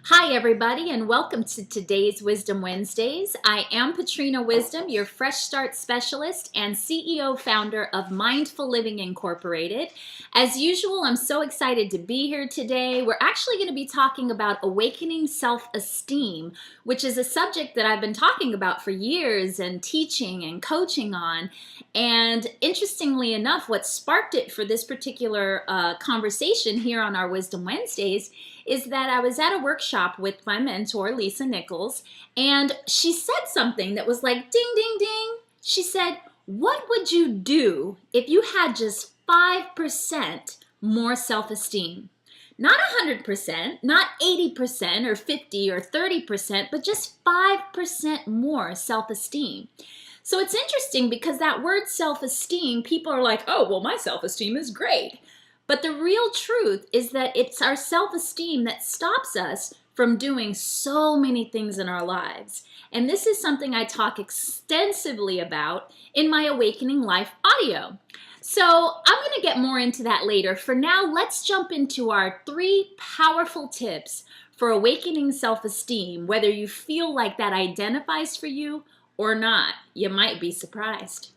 Hi, everybody, and welcome to today's Wisdom Wednesdays. I am Patrina Wisdom, your Fresh Start Specialist and CEO founder of Mindful Living Incorporated. As usual, I'm so excited to be here today. We're actually going to be talking about awakening self-esteem, which is a subject that I've been talking about for years and teaching and coaching on. And interestingly enough, what sparked it for this particular conversation here on our Wisdom Wednesdays is that I was at a workshop with my mentor, Lisa Nichols, and she said something that was like, ding, ding, ding. She said, what would you do if you had just 5% more self-esteem? Not 100%, not 80% or 50 or 30%, but just 5% more self-esteem. So it's interesting because that word self-esteem, people are like, oh, well, my self-esteem is great. But the real truth is that it's our self-esteem that stops us from doing so many things in our lives. And this is something I talk extensively about in my Awakening Life audio. So I'm going to get more into that later. For now, let's jump into our 3 powerful tips for awakening self-esteem, whether you feel like that identifies for you or not. You might be surprised.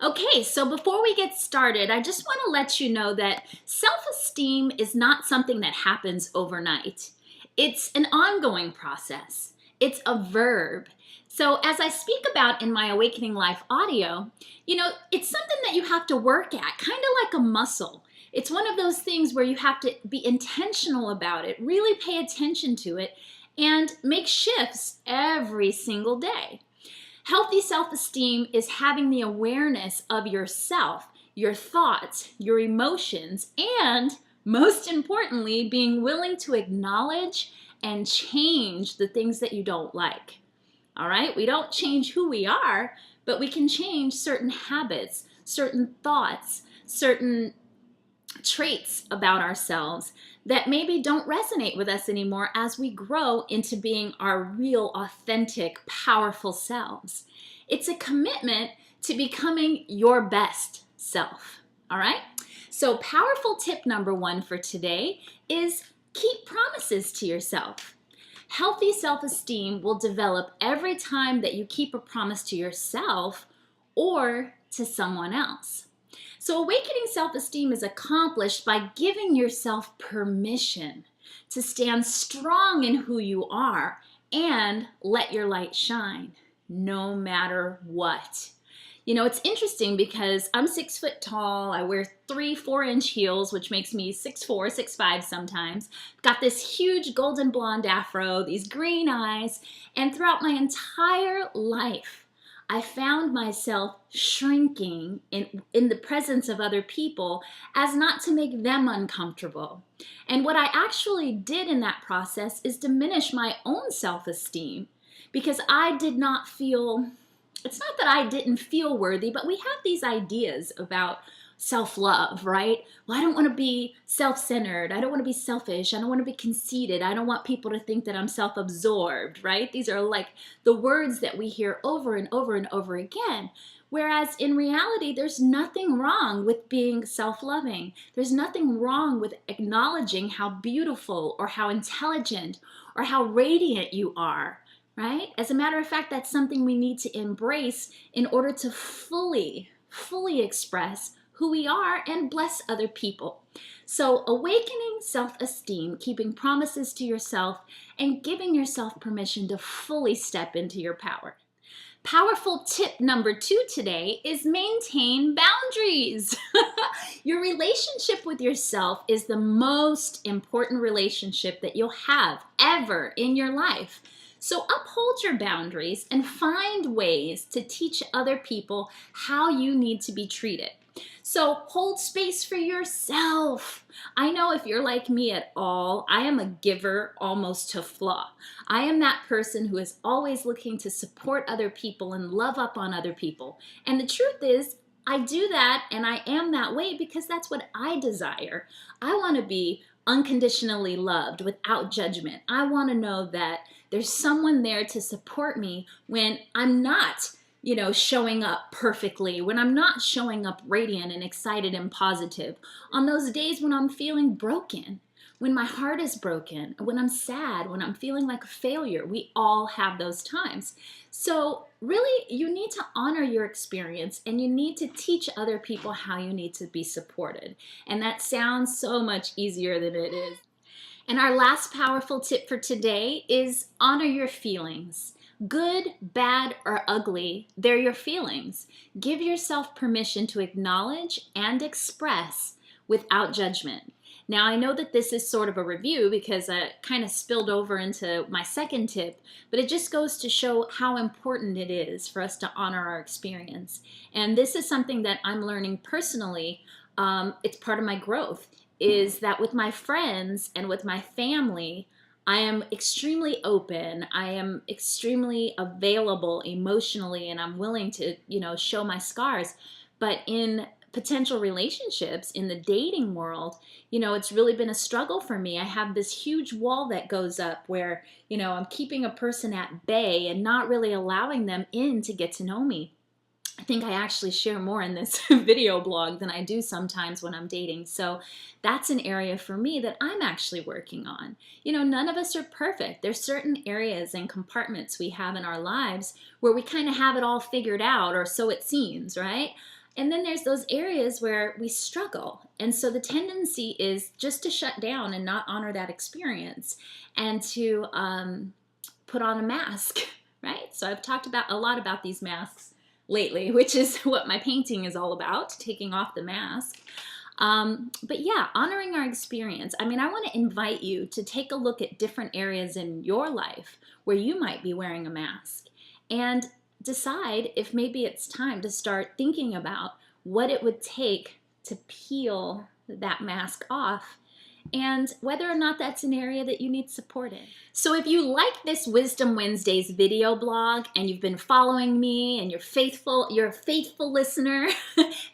Okay, so before we get started, I just want to let you know that self-esteem is not something that happens overnight. It's an ongoing process. It's a verb. So as I speak about in my Awakening Life audio, it's something that you have to work at, kind of like a muscle. It's one of those things where you have to be intentional about it, really pay attention to it, and make shifts every single day. Healthy self-esteem is having the awareness of yourself, your thoughts, your emotions, and most importantly, being willing to acknowledge and change the things that you don't like. All right? We don't change who we are, but we can change certain habits, certain thoughts, certain traits about ourselves that maybe don't resonate with us anymore as we grow into being our real, authentic, powerful selves. It's a commitment to becoming your best self, all right? So powerful tip number 1 for today is keep promises to yourself. Healthy self-esteem will develop every time that you keep a promise to yourself or to someone else. So awakening self-esteem is accomplished by giving yourself permission to stand strong in who you are and let your light shine, no matter what. It's interesting because I'm 6 foot tall. I wear 3-4-inch heels, which makes me 6'4", 6'5" sometimes. Got this huge golden blonde afro, these green eyes, and throughout my entire life, I found myself shrinking in the presence of other people as not to make them uncomfortable. And what I actually did in that process is diminish my own self-esteem because I did not feel, it's not that I didn't feel worthy, but we have these ideas about self-love, right? Well, I don't want to be self-centered. I don't want to be selfish. I don't want to be conceited. I don't want people to think that I'm self-absorbed, right? These are like the words that we hear over and over and over again. Whereas in reality, there's nothing wrong with being self-loving. There's nothing wrong with acknowledging how beautiful or how intelligent or how radiant you are, right? As a matter of fact, that's something we need to embrace in order to fully express who we are and bless other people. So awakening self-esteem, keeping promises to yourself, and giving yourself permission to fully step into your power. Powerful tip number 2 today is maintain boundaries. Your relationship with yourself is the most important relationship that you'll have ever in your life. So uphold your boundaries and find ways to teach other people how you need to be treated. So hold space for yourself. I know if you're like me at all, I am a giver almost to flaw. I am that person who is always looking to support other people and love up on other people. And the truth is, I do that and I am that way because that's what I desire. I want to be unconditionally loved without judgment. I want to know that there's someone there to support me when I'm not showing up perfectly, when I'm not showing up radiant and excited and positive, on those days when I'm feeling broken, when my heart is broken, when I'm sad, when I'm feeling like a failure. We all have those times. So really, you need to honor your experience, and you need to teach other people how you need to be supported. And that sounds so much easier than it is. And our last powerful tip for today is honor your feelings. Good, bad, or ugly, they're your feelings. Give yourself permission to acknowledge and express without judgment. Now, I know that this is sort of a review because I kind of spilled over into my second tip, but it just goes to show how important it is for us to honor our experience. And this is something that I'm learning personally. It's part of my growth, is that with my friends and with my family, I am extremely open. I am extremely available emotionally, and I'm willing to, show my scars. But in potential relationships, in the dating world, it's really been a struggle for me. I have this huge wall that goes up where, I'm keeping a person at bay and not really allowing them in to get to know me. I think I actually share more in this video blog than I do sometimes when I'm dating. So that's an area for me that I'm actually working on. None of us are perfect. There's certain areas and compartments we have in our lives where we kind of have it all figured out, or so it seems, right? And then there's those areas where we struggle. And so the tendency is just to shut down and not honor that experience, and to put on a mask, right? So I've talked a lot about these masks lately, which is what my painting is all about, taking off the mask. But yeah, honoring our experience. I want to invite you to take a look at different areas in your life where you might be wearing a mask, and decide if maybe it's time to start thinking about what it would take to peel that mask off, and whether or not that's an area that you need support in. So if you like this Wisdom Wednesdays video blog and you've been following me and you're a faithful listener,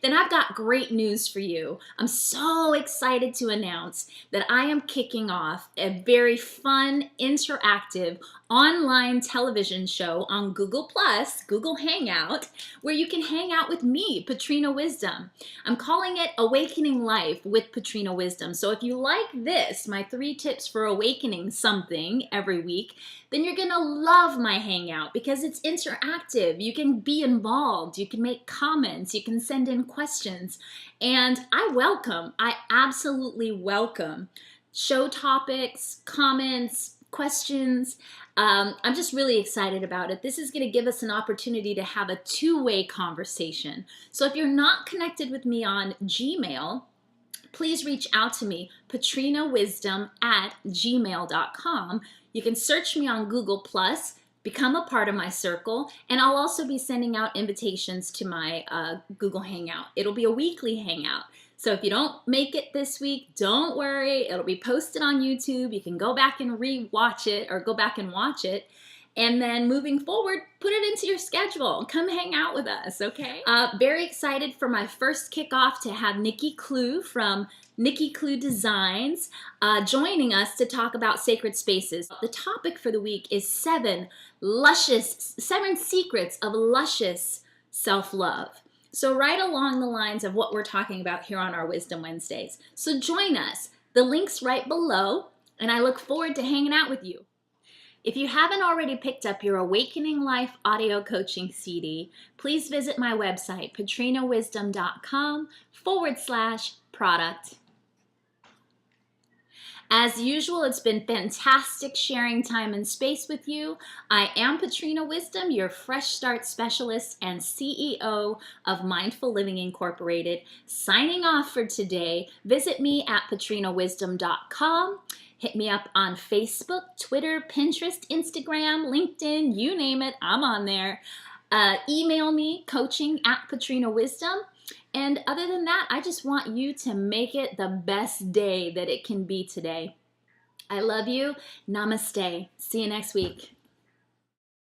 then I've got great news for you. I'm so excited to announce that I am kicking off a very fun, interactive, online television show on Google+, Google Hangout, where you can hang out with me, Patrina Wisdom. I'm calling it Awakening Life with Patrina Wisdom. So if you like this, my 3 tips for awakening something every week, then you're gonna love my Hangout because it's interactive. You can be involved, you can make comments, you can send in questions, and I absolutely welcome show topics, comments, questions. I'm just really excited about it. This is going to give us an opportunity to have a two-way conversation. So if you're not connected with me on Gmail, please reach out to me, patrinawisdom@gmail.com. You can search me on Google+, become a part of my circle, and I'll also be sending out invitations to my Google Hangout. It'll be a weekly Hangout. So if you don't make it this week, don't worry. It'll be posted on YouTube. You can go back and re-watch it, or go back and watch it. And then moving forward, put it into your schedule. Come hang out with us, okay? Very excited for my first kickoff to have Nikki Clue from Nikki Clue Designs joining us to talk about sacred spaces. The topic for the week is 7 secrets of luscious self-love. So right along the lines of what we're talking about here on our Wisdom Wednesdays. So join us. The link's right below, and I look forward to hanging out with you. If you haven't already picked up your Awakening Life audio coaching CD, please visit my website, patrinawisdom.com/product. As usual, it's been fantastic sharing time and space with you. I am Patrina Wisdom, your Fresh Start Specialist and CEO of Mindful Living Incorporated. Signing off for today. Visit me at patrinawisdom.com. Hit me up on Facebook, Twitter, Pinterest, Instagram, LinkedIn, you name it, I'm on there. Email me, coaching@patrinawisdom. And other than that, I just want you to make it the best day that it can be today. I love you. Namaste. See you next week.